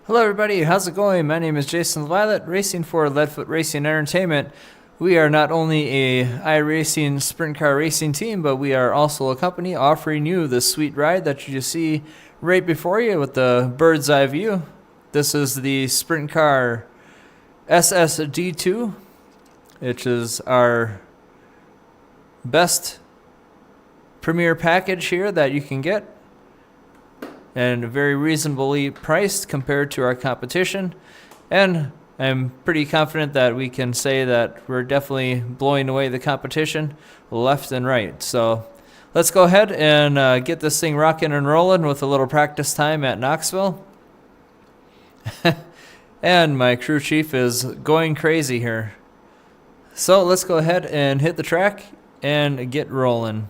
Hello everybody, how's it going? My name is Jason Violet, racing for Leadfoot Racing Entertainment. We are not only a iRacing sprint car racing team, but we are also a company offering you this sweet ride that you just see right before you with the bird's eye view. This is the sprint car SSD2, which is our best premier package here that you can get, and very reasonably priced compared to our competition. And I'm pretty confident that we can say that we're definitely blowing away the competition left and right. So let's go ahead and get this thing rocking and rolling with a little practice time at Knoxville. And my crew chief is going crazy here. So let's go ahead and hit the track and get rolling.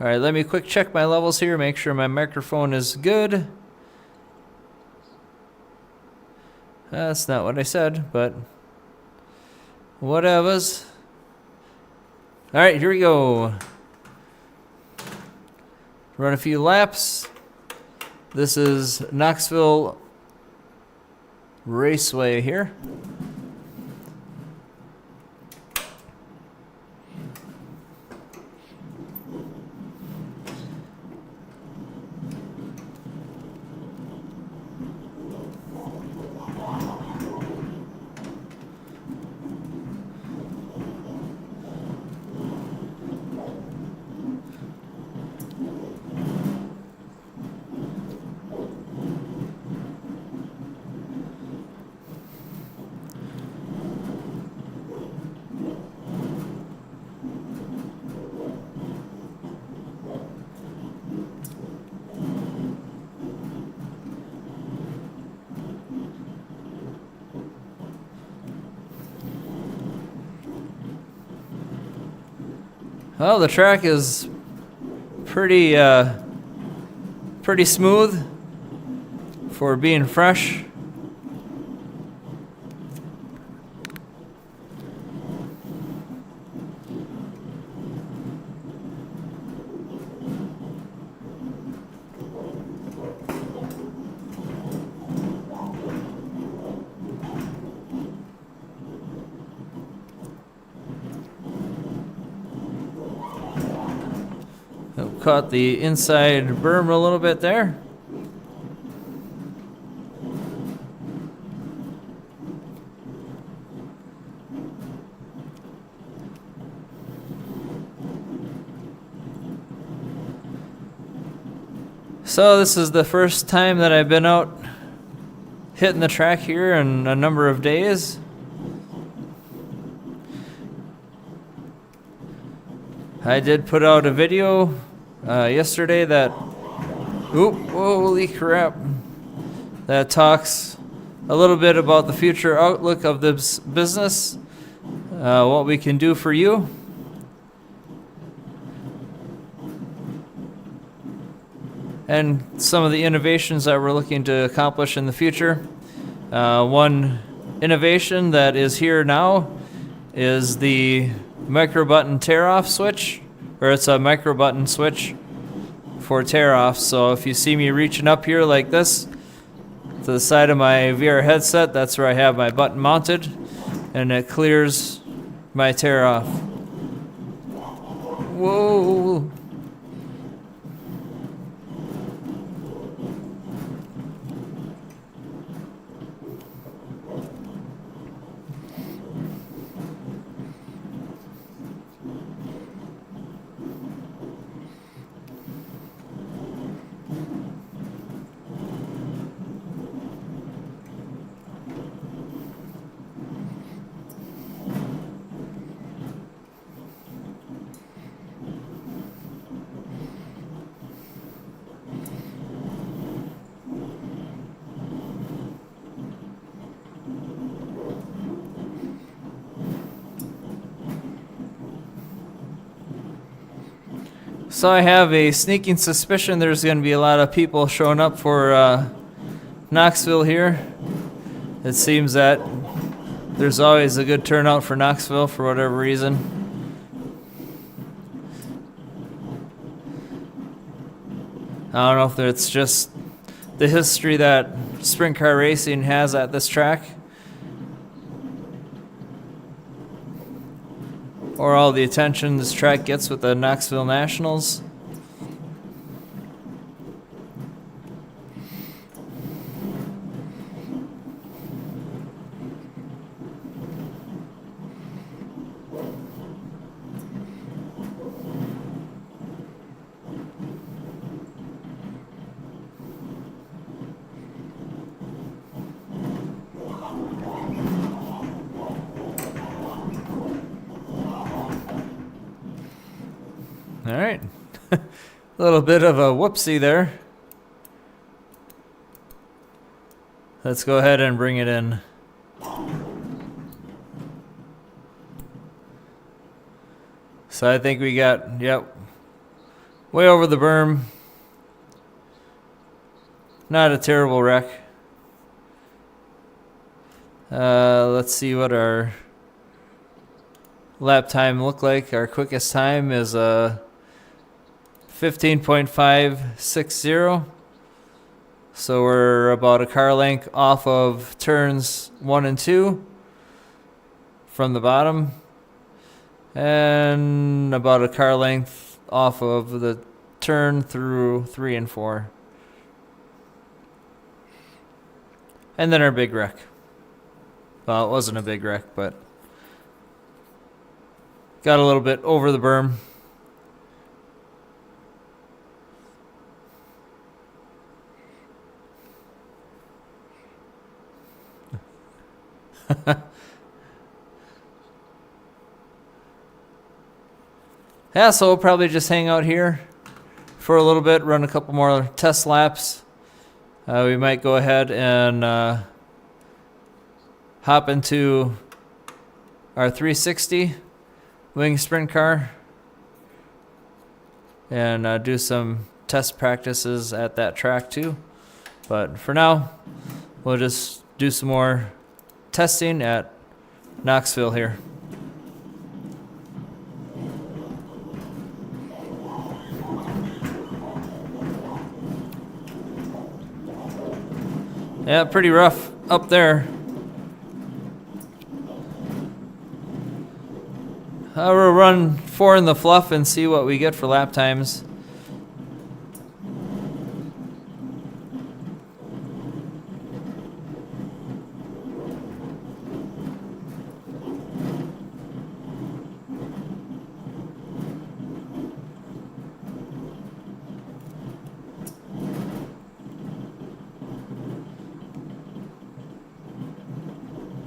All right, let me quick check my levels here, make sure my microphone is good. That's not what I said, but whatevers. All right, here we go. Run a few laps. This is Knoxville Raceway here. Well, the track is pretty smooth for being fresh. Caught the inside berm a little bit there. So this is the first time that I've been out hitting the track here in a number of days. I did put out a video yesterday that, holy crap, that talks a little bit about the future outlook of this business, what we can do for you. And some of the innovations that we're looking to accomplish in the future. One innovation that is here now is the micro button tear-off switch, or it's a micro button switch for tear-off. So if you see me reaching up here like this to the side of my VR headset, that's where I have my button mounted, and it clears my tear-off. Whoa! So I have a sneaking suspicion there's going to be a lot of people showing up for Knoxville here. It seems that there's always a good turnout for Knoxville for whatever reason. I don't know if it's just the history that sprint car racing has at this track, or all the attention this track gets with the Knoxville Nationals. All right. A little bit of a whoopsie there. Let's go ahead and bring it in. So I think we got, yep, way over the berm. Not a terrible wreck. Let's see what our lap time looked like. Our quickest time is 15.560. So we're about a car length off of turns 1 and 2 from the bottom, and about a car length off of the turn through 3 and 4. And then our big wreck. Well, it wasn't a big wreck, but got a little bit over the berm. Yeah, so we'll probably just hang out here for a little bit, run a couple more test laps. We might go ahead and hop into our 360 wing sprint car and do some test practices at that track too. But for now, we'll just do some more testing at Knoxville here. Yeah, pretty rough up there. We'll run 4 in the fluff and see what we get for lap times.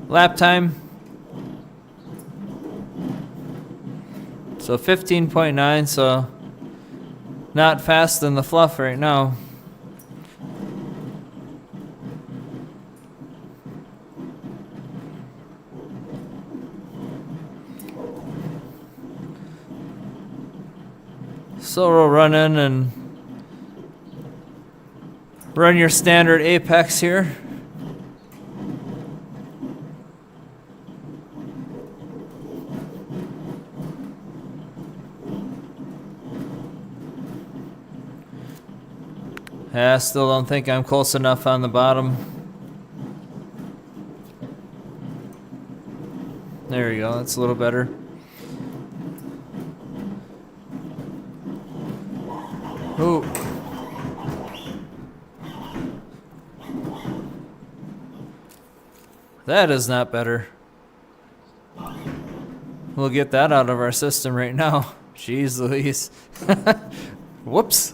Lap time. So 15.9, so not fast in the fluff right now. So we'll run in and run your standard apex here. I still don't think I'm close enough on the bottom. There we go, that's a little better. Ooh. That is not better. We'll get that out of our system right now. Jeez Louise. Whoops.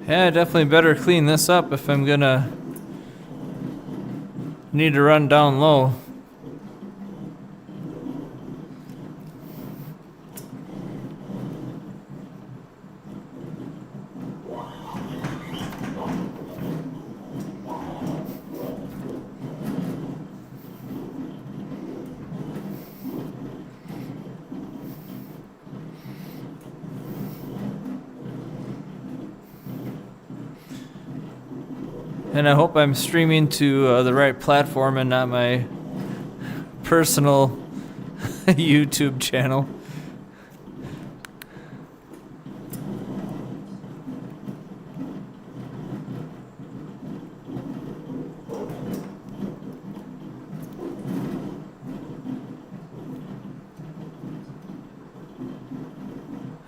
Yeah, definitely better clean this up if I'm gonna need to run down low. And I hope I'm streaming to the right platform and not my personal YouTube channel.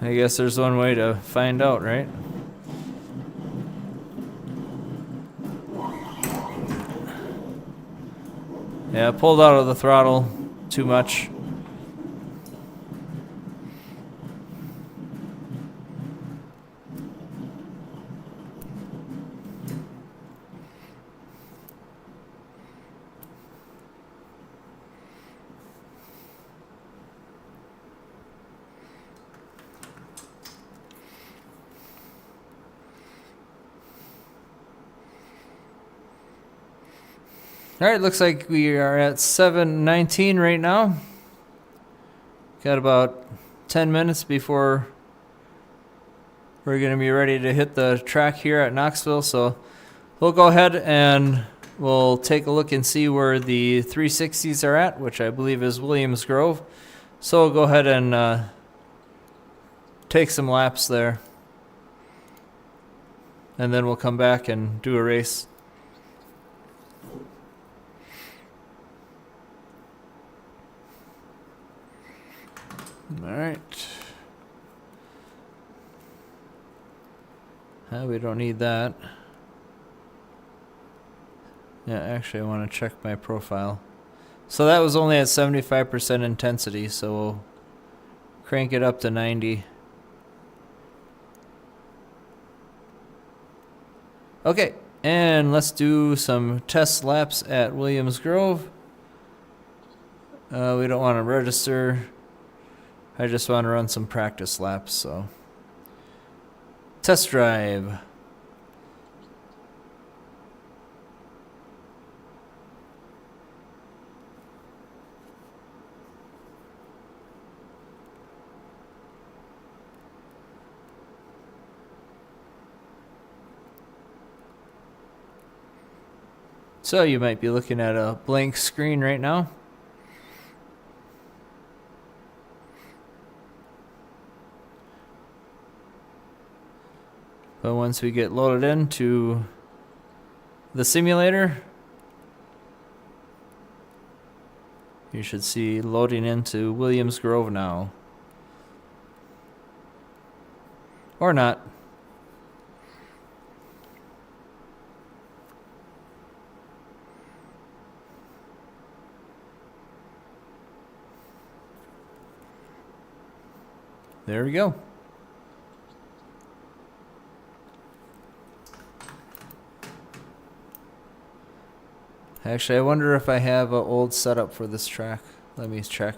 I guess there's one way to find out, right? Yeah, pulled out of the throttle too much. All right, looks like we are at 7:19 right now. Got about 10 minutes before we're going to be ready to hit the track here at Knoxville. So we'll go ahead and we'll take a look and see where the 360s are at, which I believe is Williams Grove. So we'll go ahead and take some laps there. And then we'll come back and do a race. All right. We don't need that. Yeah, actually, I want to check my profile. So that was only at 75% intensity, so we'll crank it up to 90. Okay, and let's do some test laps at Williams Grove. We don't want to register. I just want to run some practice laps, so. Test drive. So you might be looking at a blank screen right now. But once we get loaded into the simulator, you should see loading into Williams Grove now. Or not. There we go. Actually, I wonder if I have an old setup for this track. Let me check.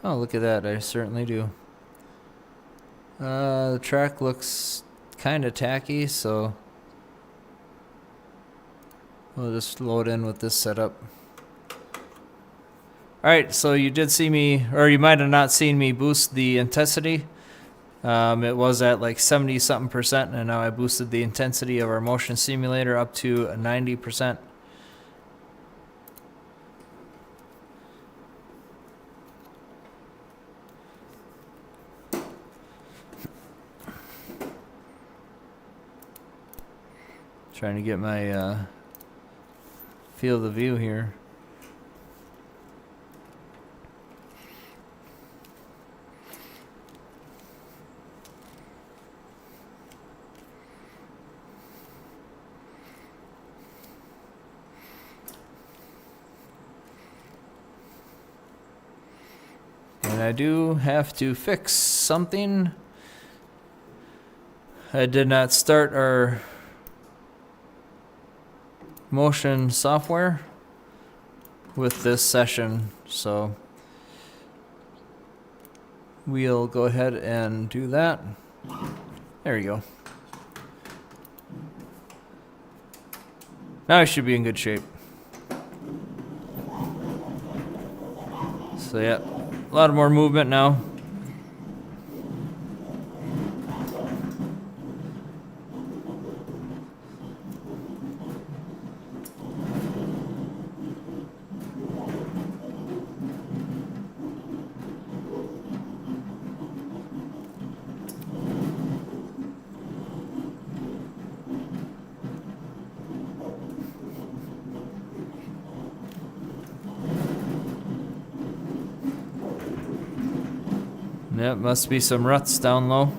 Oh, look at that. I certainly do. The track looks kind of tacky, so we'll just load in with this setup. Alright, so you did see me, or you might have not seen me boost the intensity. It was at like 70-something%, and now I boosted the intensity of our motion simulator up to 90%. Trying to get my field of view here. I do have to fix something. I did not start our motion software with this session, so we'll go ahead and do that. There you go. Now I should be in good shape. So yeah, a lot more movement now. Yep, must be some ruts down low.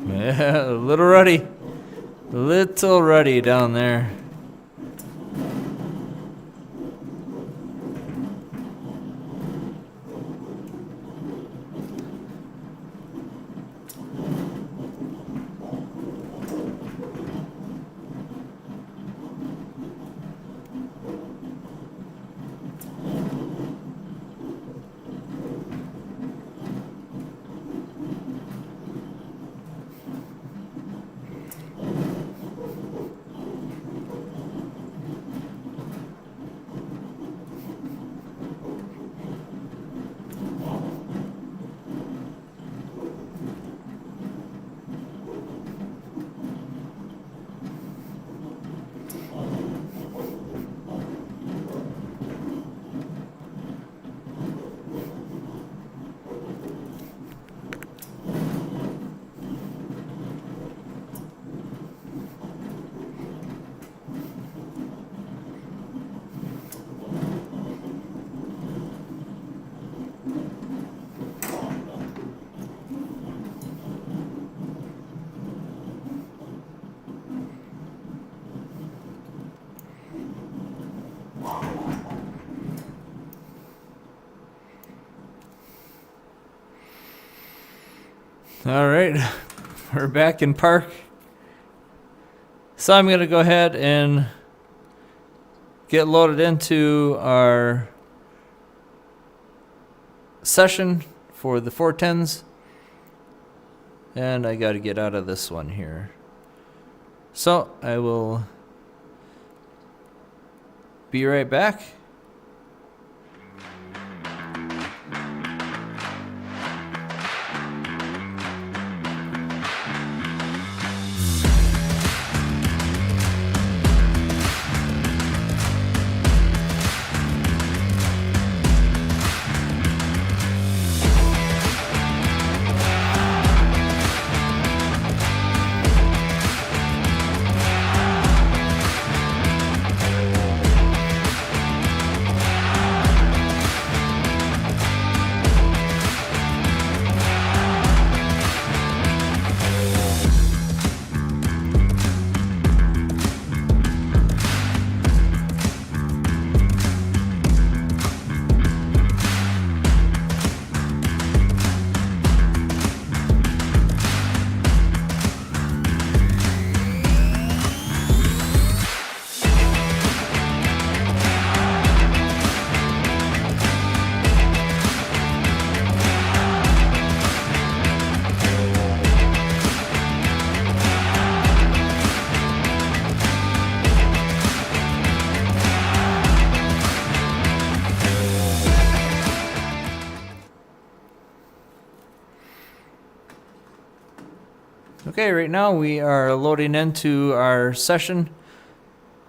Yeah, a little ruddy. Little ruddy down there. All right, we're back in park. So I'm going to go ahead and get loaded into our session for the 410s. And I got to get out of this one here. So I will be right back. Okay, right now we are loading into our session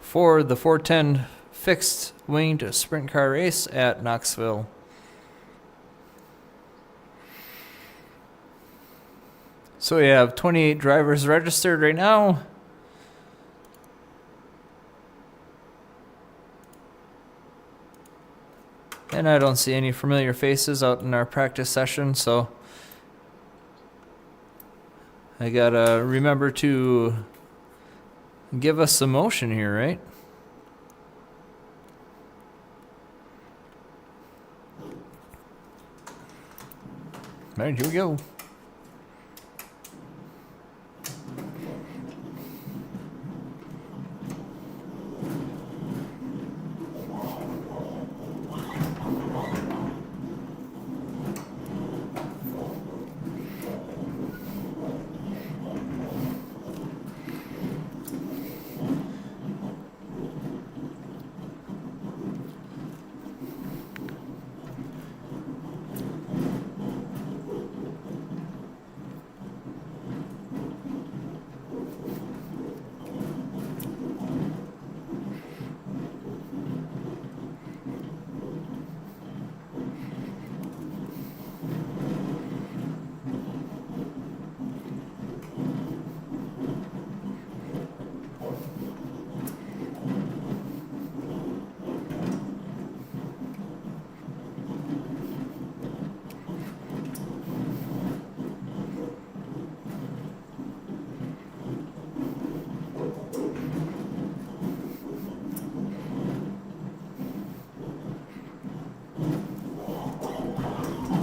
for the 410 fixed winged sprint car race at Knoxville. So we have 28 drivers registered right now. And I don't see any familiar faces out in our practice session, so I gotta remember to give us some motion here, right? All right, here we go.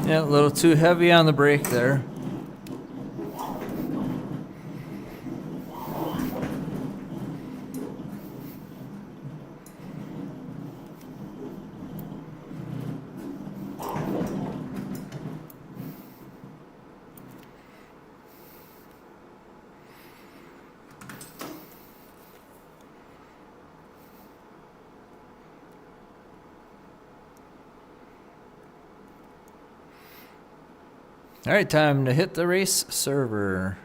Yeah, a little too heavy on the brake there. All right, time to hit the race server.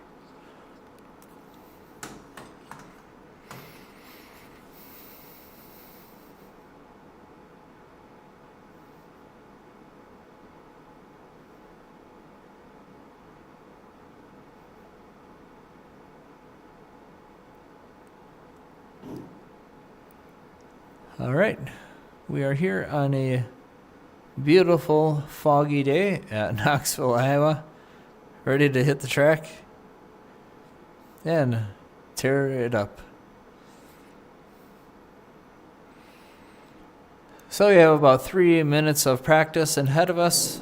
All right, we are here on a beautiful foggy day at Knoxville, Iowa, ready to hit the track and tear it up. So we have about 3 minutes of practice ahead of us.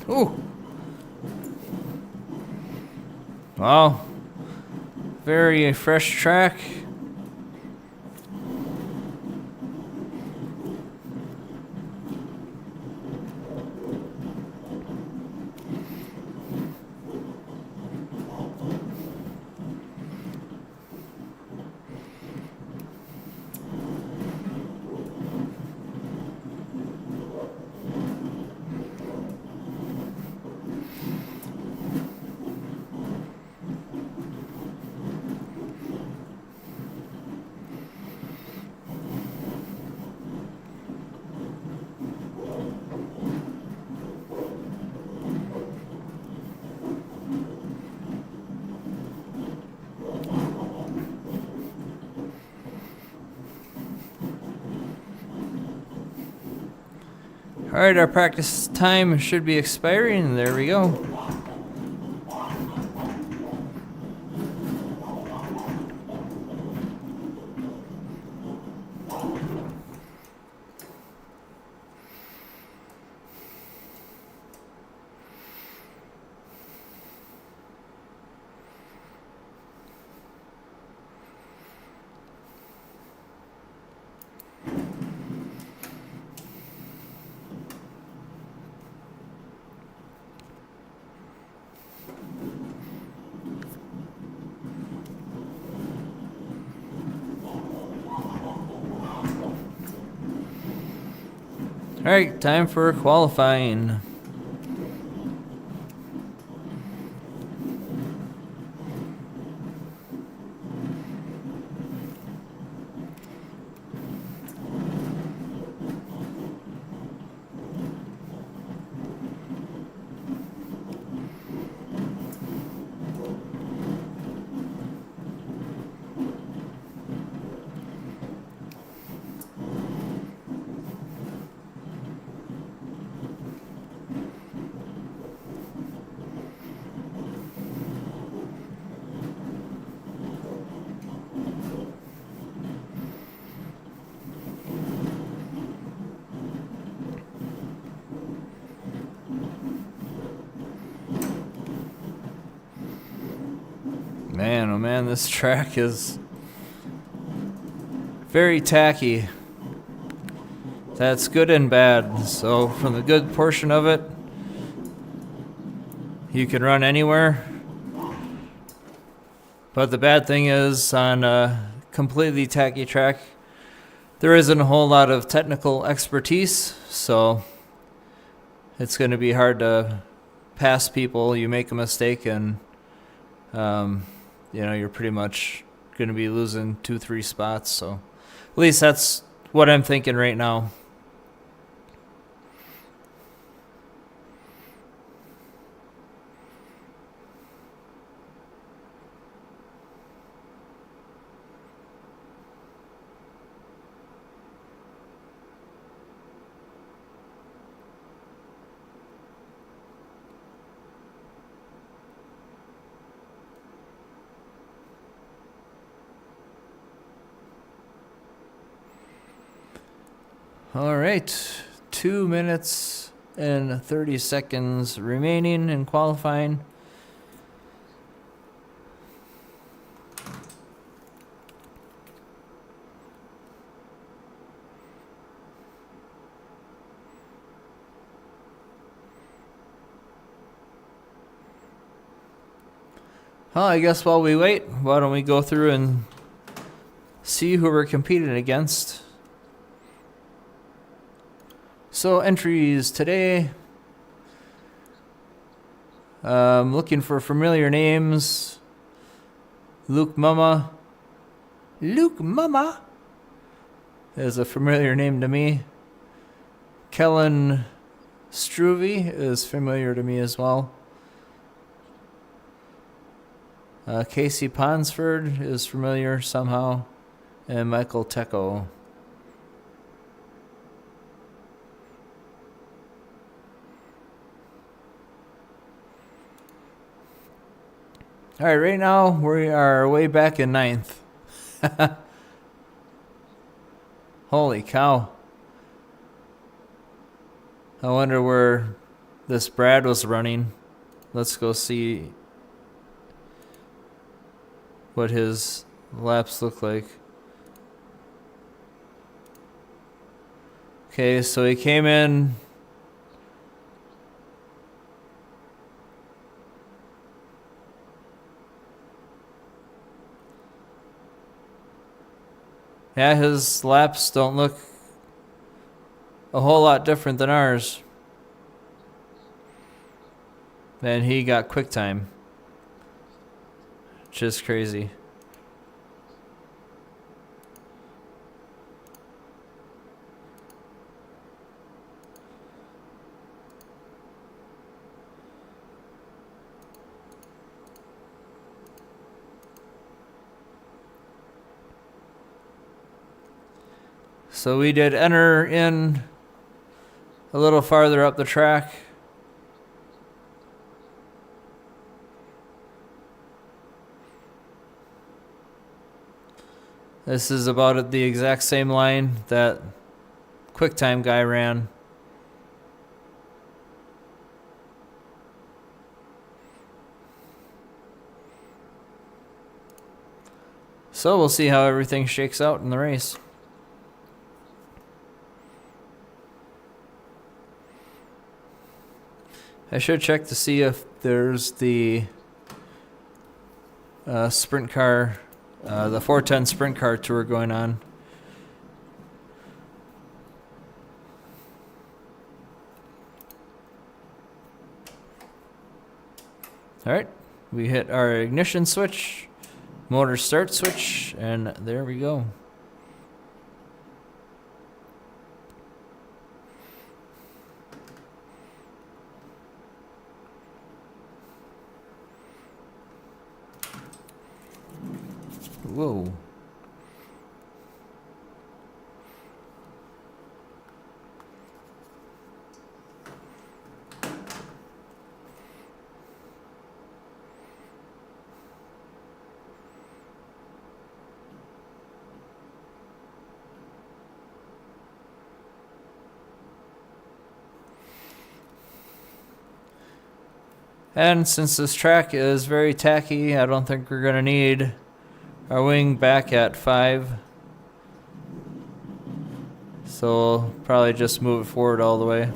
Ooh. Wow. Very fresh track. All right, our practice time should be expiring. There we go. Alright, time for qualifying. Man, oh man, this track is very tacky. That's good and bad. So from the good portion of it, you can run anywhere. But the bad thing is, on a completely tacky track, there isn't a whole lot of technical expertise, so it's going to be hard to pass people. You make a mistake and you're pretty much going to be losing 2-3 spots. So at least that's what I'm thinking right now. All right, 2 minutes and 30 seconds remaining in qualifying. Well, I guess while we wait, why don't we go through and see who we're competing against. So entries today, looking for familiar names. Luke Mama is a familiar name to me. Kellen Struve is familiar to me as well. Casey Ponsford is familiar somehow, and Michael Tecco. All right, right now we are way back in 9th. Holy cow. I wonder where this Brad was running. Let's go see what his laps look like. Okay, so he came in yeah, his laps don't look a whole lot different than ours. And he got quick time. Just crazy. So we did enter in a little farther up the track. This is about at the exact same line that QuickTime guy ran. So we'll see how everything shakes out in the race. I should check to see if there's the sprint car, the 410 sprint car tour going on. All right, we hit our ignition switch, motor start switch, and there we go. Whoa. And since this track is very tacky, I don't think we're going to need our wing back at 5. So we'll probably just move it forward all the way.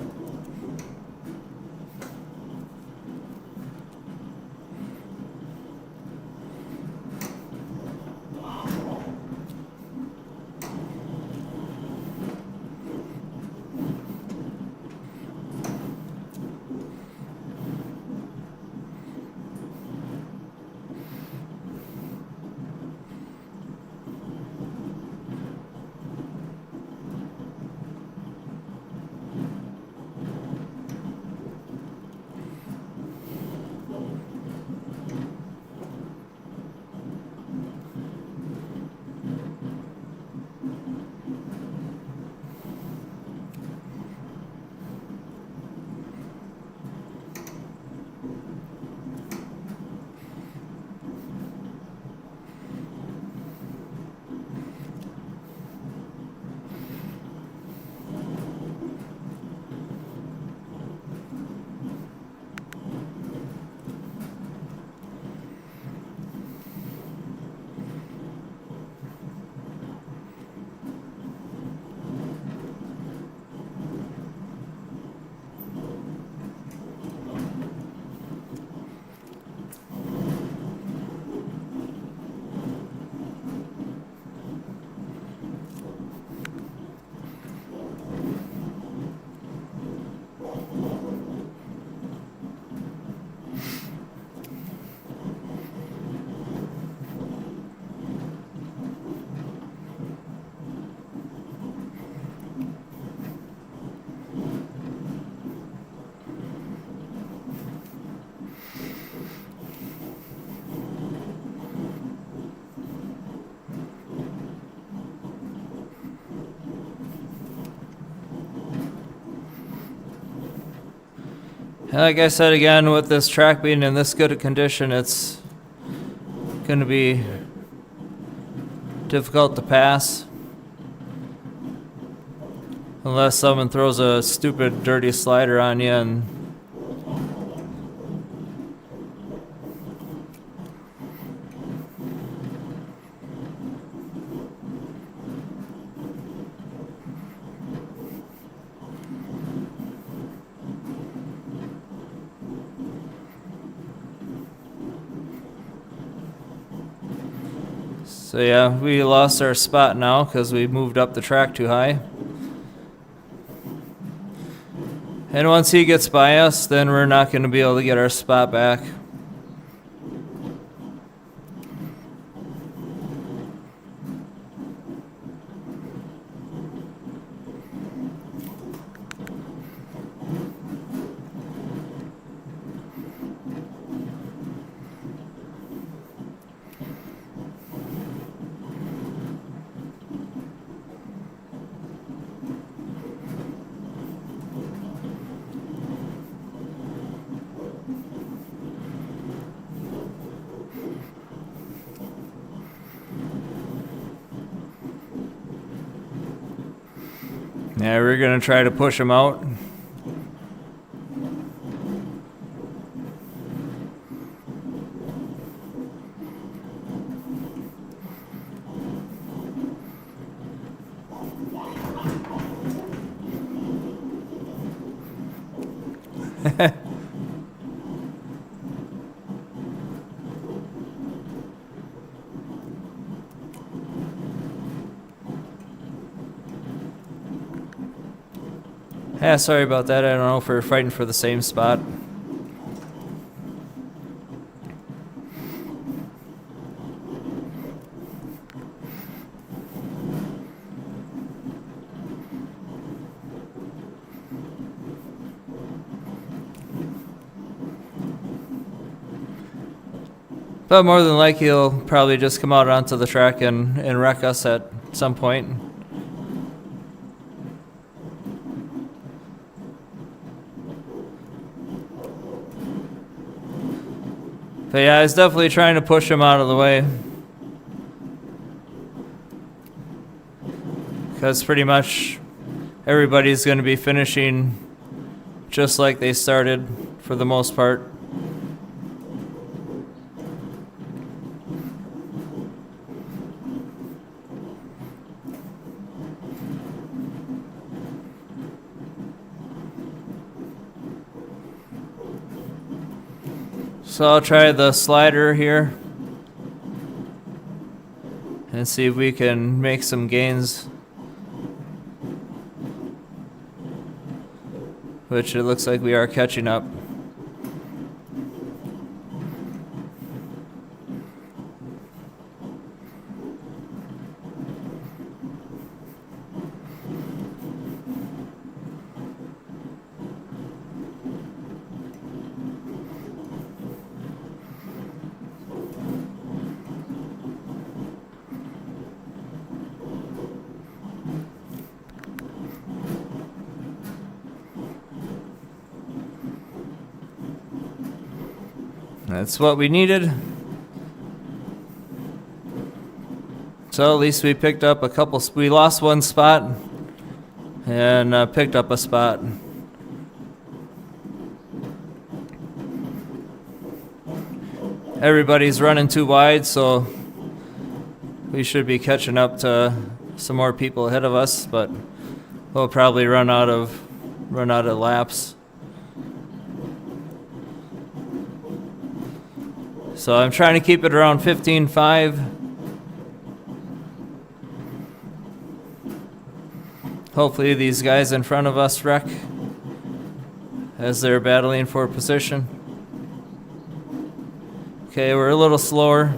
Like I said again, with this track being in this good a condition, it's going to be difficult to pass. Unless someone throws a stupid dirty slider on you and so yeah, we lost our spot now because we moved up the track too high. And once he gets by us, then we're not going to be able to get our spot back. Yeah, we're going to try to push him out. Yeah, sorry about that. I don't know if we're fighting for the same spot. But more than likely, he'll probably just come out onto the track and wreck us at some point. But yeah, I was definitely trying to push him out of the way. Because pretty much everybody's going to be finishing just like they started for the most part. So I'll try the slider here and see if we can make some gains. Which it looks like we are catching up. That's what we needed. So at least we picked up a couple. We lost one spot and picked up a spot. Everybody's running too wide, so we should be catching up to some more people ahead of us, but we'll probably run out of laps. So I'm trying to keep it around 15.5. Hopefully these guys in front of us wreck as they're battling for position. Okay, we're a little slower.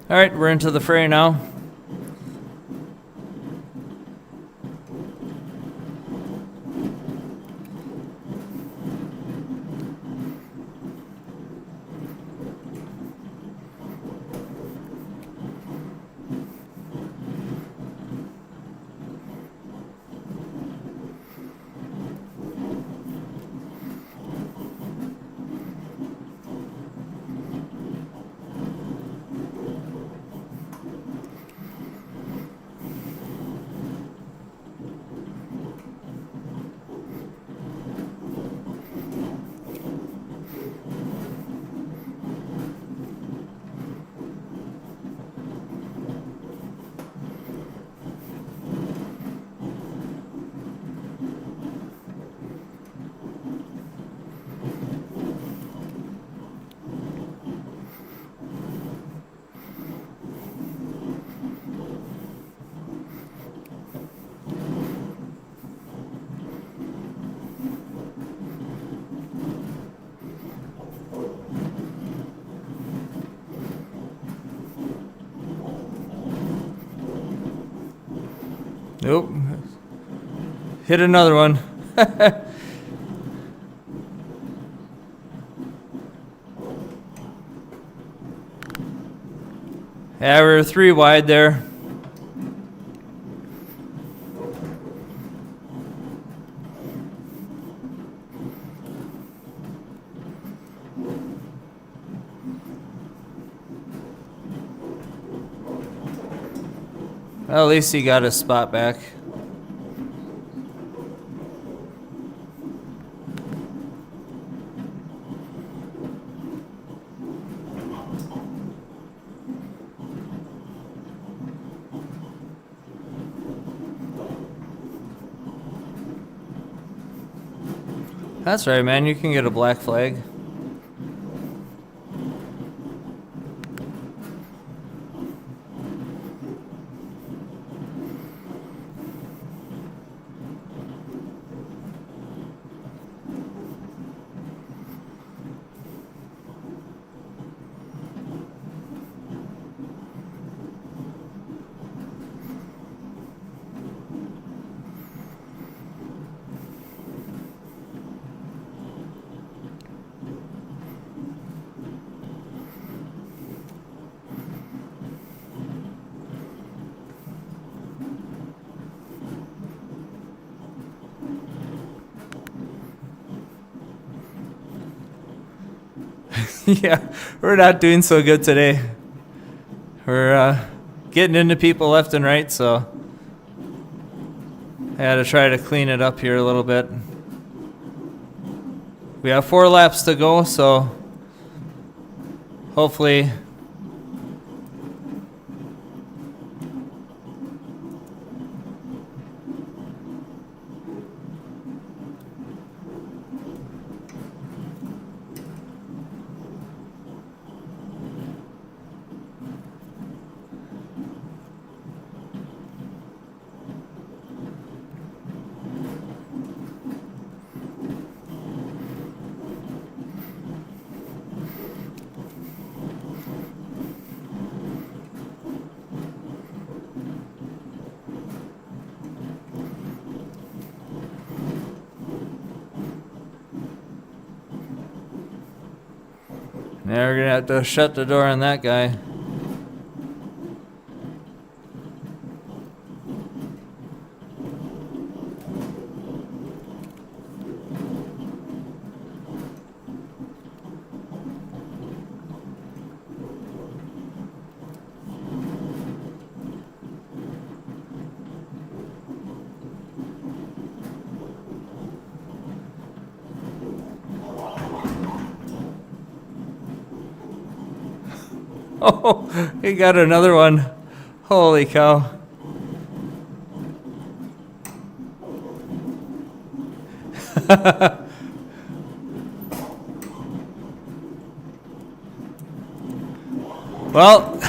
All right, we're into the fray now. Nope. Hit another one. Yeah, we're 3 wide there. Well, at least he got his spot back. That's right, man. You can get a black flag. Yeah, we're not doing so good today. We're getting into people left and right, so I had to try to clean it up here a little bit. We have 4 laps to go, so hopefully now we're gonna have to shut the door on that guy. Oh, he got another one. Holy cow. Well,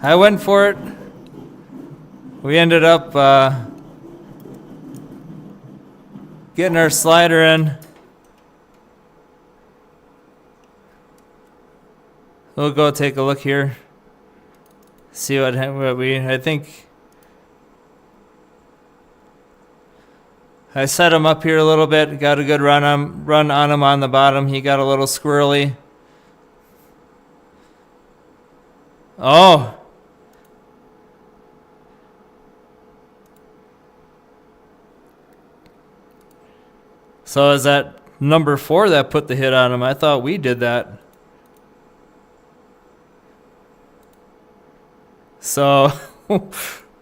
I went for it. We ended up getting our slider in. We'll go take a look here. See what I think. I set him up here a little bit. Got a good run on him on the bottom. He got a little squirrely. Oh. So is that number 4 that put the hit on him? I thought we did that. So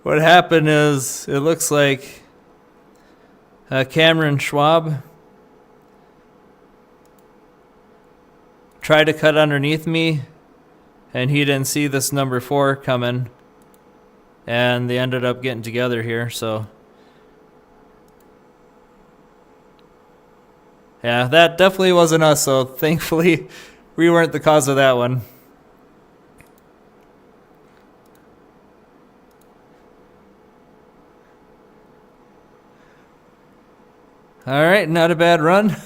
what happened is it looks like Cameron Schwab tried to cut underneath me, and he didn't see this number 4 coming, and they ended up getting together here. So yeah, that definitely wasn't us, so thankfully we weren't the cause of that one. All right, not a bad run.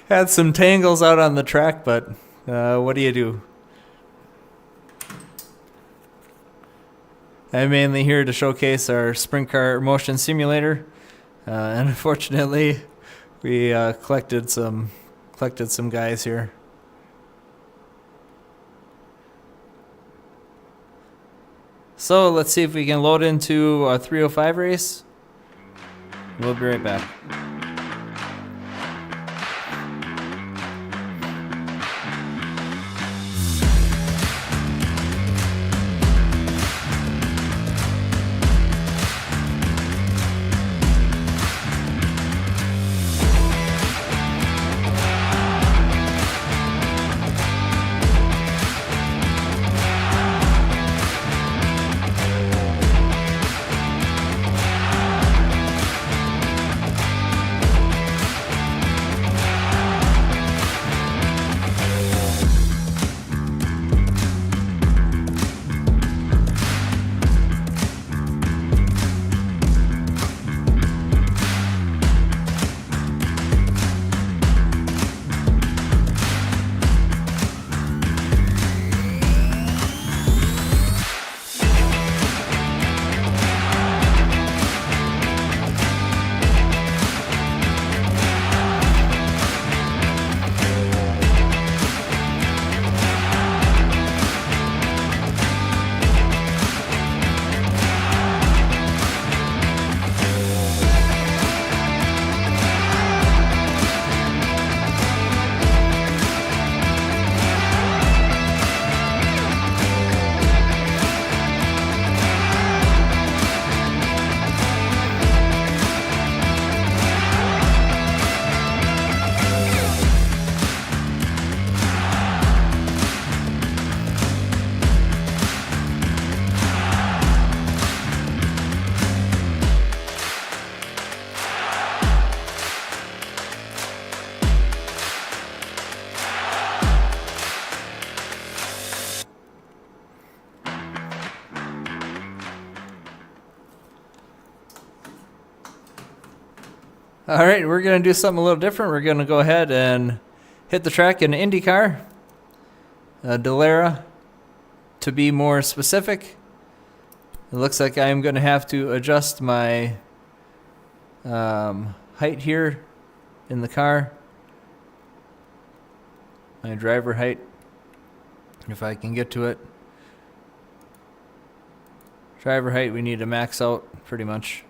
Had some tangles out on the track, but what do you do? I'm mainly here to showcase our sprint car motion simulator, and unfortunately, we collected some guys here. So let's see if we can load into a 305 race. We'll be right back. All right, we're going to do something a little different. We're going to go ahead and hit the track in an Indy car, a Dallara, to be more specific. It looks like I'm going to have to adjust my height here in the car, my driver height, if I can get to it. Driver height we need to max out pretty much.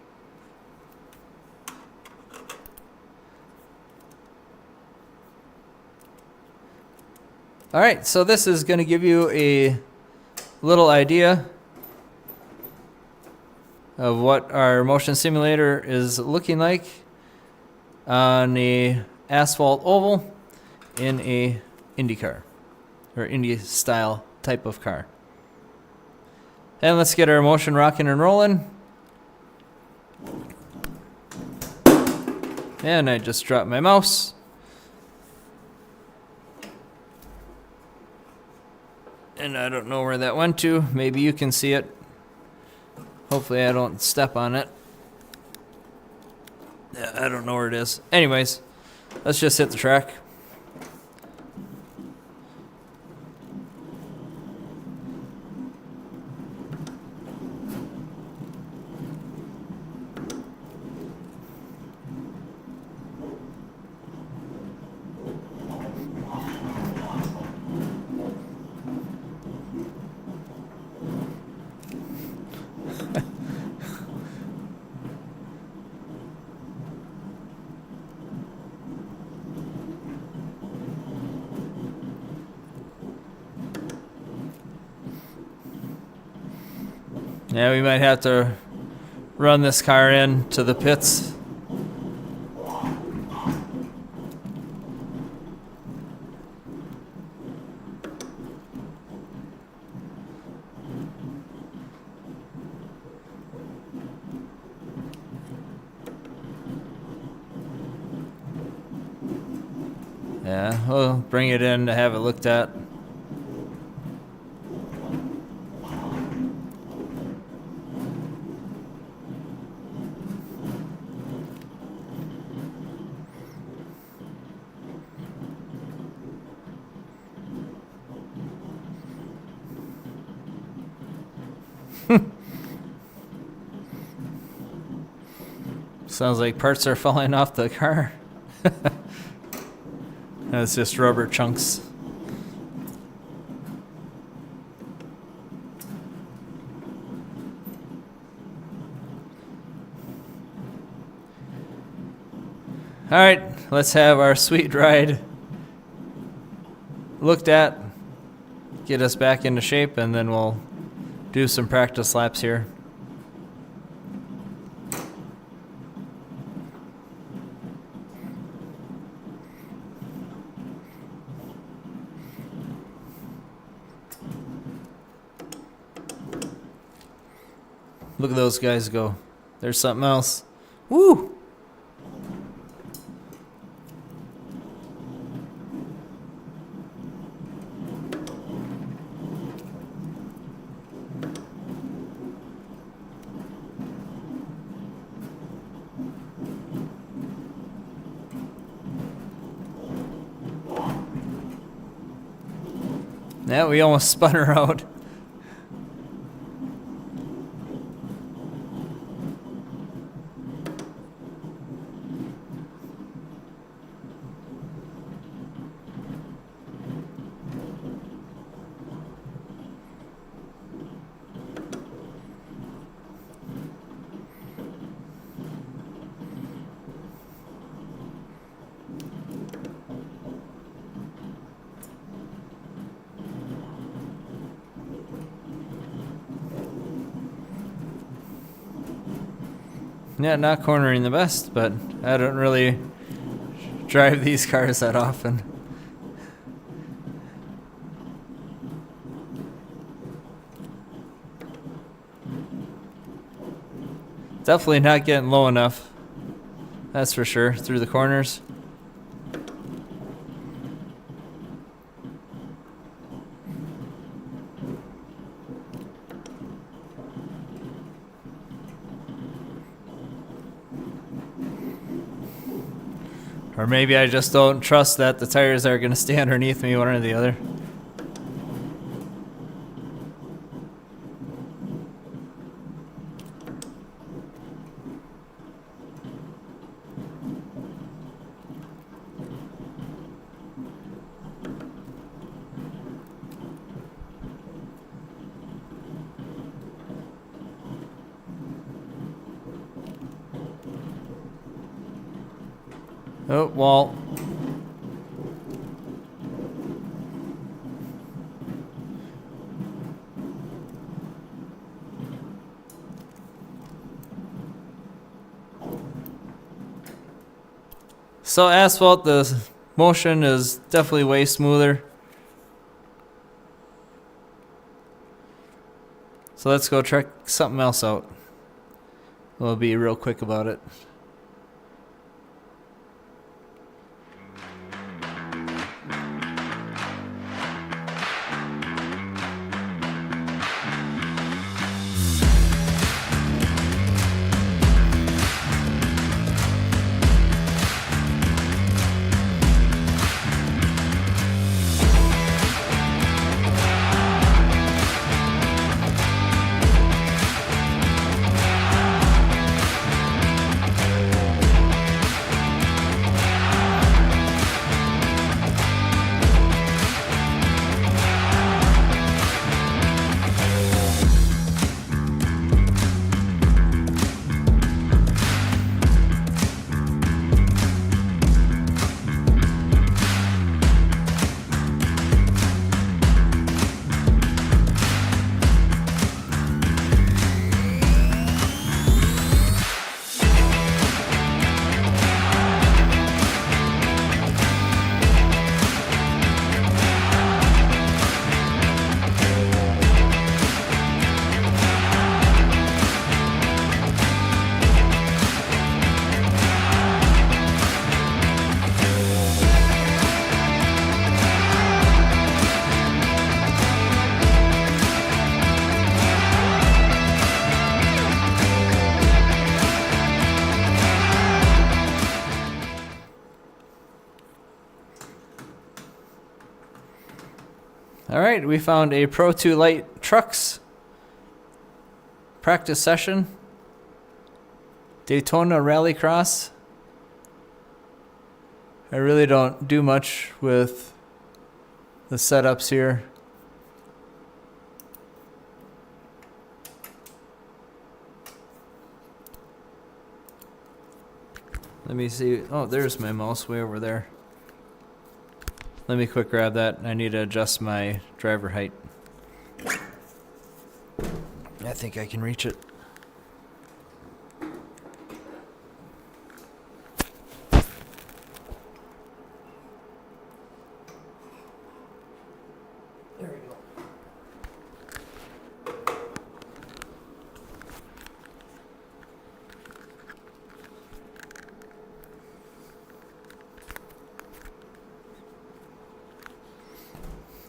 Alright, so this is going to give you a little idea of what our motion simulator is looking like on a asphalt oval in a Indy car, or Indy style type of car. And let's get our motion rocking and rolling. And I just dropped my mouse. And I don't know where that went to. Maybe you can see it. Hopefully I don't step on it. I don't know where it is. Anyways, let's just hit the track. Yeah, we might have to run this car in to the pits. Yeah, we'll bring it in to have it looked at. Sounds like parts are falling off the car. That's just rubber chunks. All right, let's have our sweet ride looked at, get us back into shape, and then we'll do some practice laps here. Look at those guys go. There's something else. Woo! Yeah, we almost spun her out. Yeah, not cornering the best, but I don't really drive these cars that often. Definitely not getting low enough. That's for sure, through the corners. Or maybe I just don't trust that the tires are going to stay underneath me, one or the other. Oh, wall. So asphalt, the motion is definitely way smoother. So let's go check something else out. We'll be real quick about it. All right, we found a Pro 2 Light Trucks practice session. Daytona Rallycross. I really don't do much with the setups here. Let me see. Oh, there's my mouse way over there. Let me quick grab that. I need to adjust my driver height. I think I can reach it. There we go.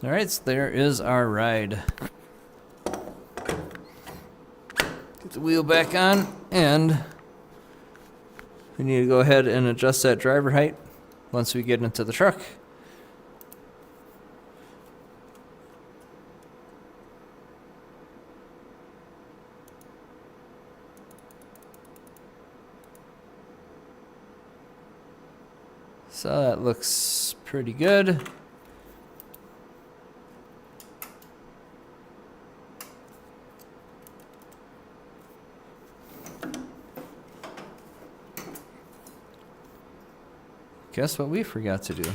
All right, so there is our ride. Get the wheel back on, and we need to go ahead and adjust that driver height once we get into the truck. So that looks pretty good. Guess what we forgot to do?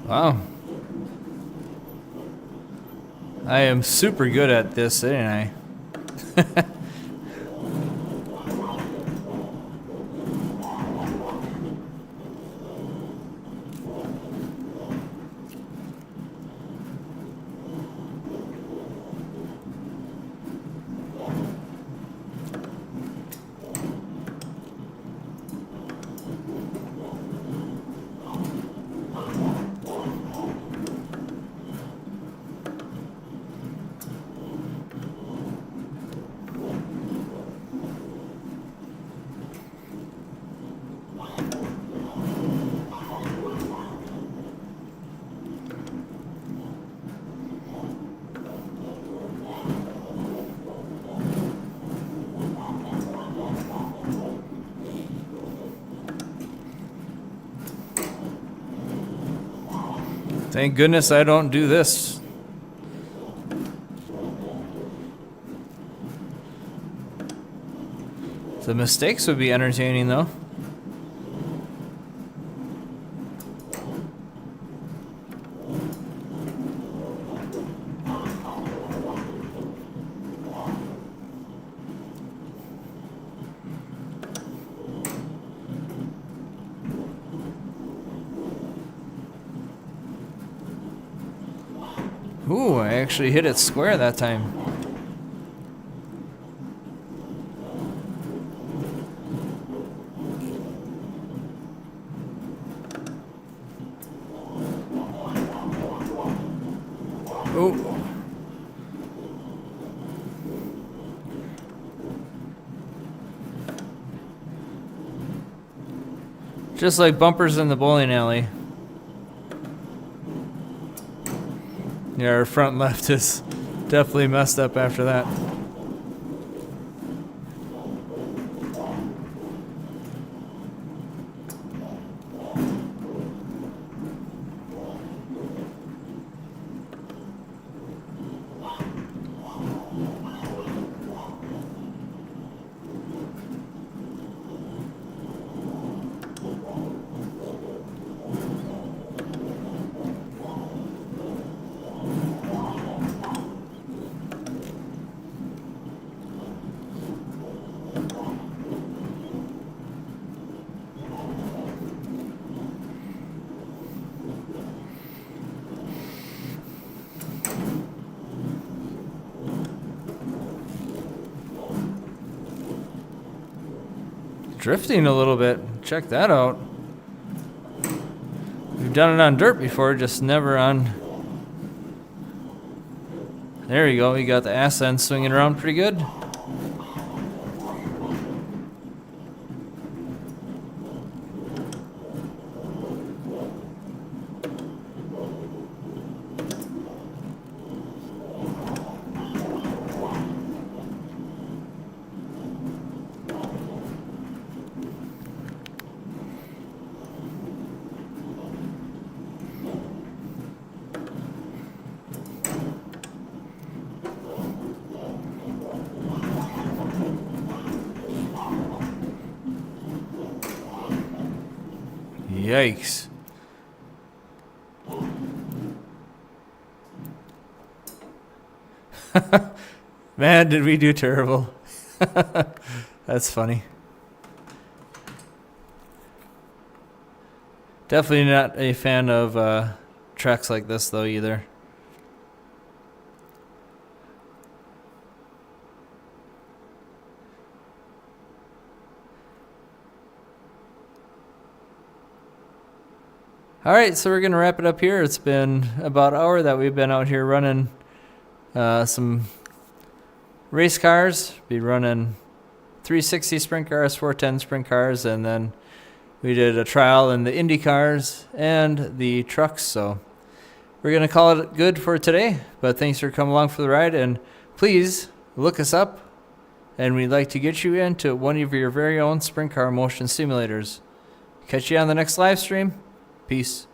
Wow. I am super good at this, ain't I? Thank goodness I don't do this. The mistakes would be entertaining, though. Ooh, I actually hit it square that time. Oh. Just like bumpers in the bowling alley. Yeah, our front left is definitely messed up after that. Drifting a little bit. Check that out. We've done it on dirt before, just never on. There you go. You got the ass end swinging around pretty good. Yikes. Man, did we do terrible. That's funny. Definitely not a fan of tracks like this, though, either. All right, so we're going to wrap it up here. It's been about an hour that we've been out here running some race cars. Be running 360 sprint cars, 410 sprint cars, and then we did a trial in the Indy cars and the trucks. So we're going to call it good for today, but thanks for coming along for the ride, and please look us up, and we'd like to get you into one of your very own sprint car motion simulators. Catch you on the next live stream. Peace.